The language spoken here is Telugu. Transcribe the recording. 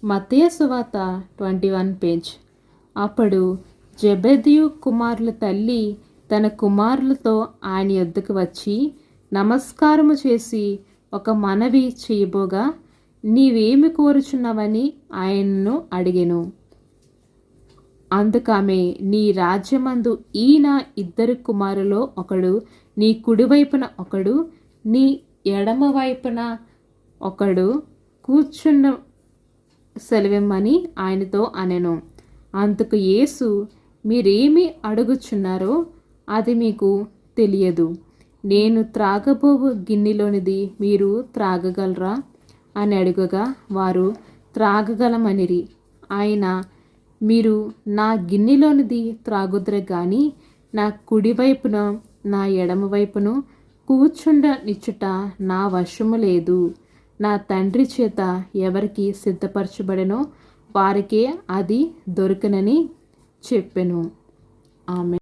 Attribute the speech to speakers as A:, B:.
A: మత్తయి సువార్త 21 పేజ్. అప్పుడు జెబెదయి కుమారుల తల్లి తన కుమారులతో ఆయన యొద్దకు వచ్చి నమస్కారము చేసి ఒక మనవి చేయబోగా, నీవేమి కోరుచున్నావని ఆయనను అడిగెను. అందుకామె, నీ రాజ్యమందు ఈ నా 2 కుమారులో ఒకడు నీ కుడివైపున ఒకడు నీ ఎడమ వైపున ఒకడు కూర్చున్న సెలవిమ్మని ఆయనతో అనెను. అందుకు యేసు, మీరేమి అడుగుచున్నారో అది మీకు తెలియదు. నేను త్రాగబోవు గిన్నెలోనిది మీరు త్రాగగలరా అని అడుగగా వారు త్రాగగలమనిరి. ఆయన, మీరు నా గిన్నెలోనిది త్రాగుదురు గాని నా కుడివైపున నా ఎడమ వైపును కూర్చుండనిచ్చుట నా వశము లేదు. నా తండ్రి చేత ఎవరికి సిద్ధపరచబడెనో వారికే అది దొరకనని చెప్పెను. ఆమె.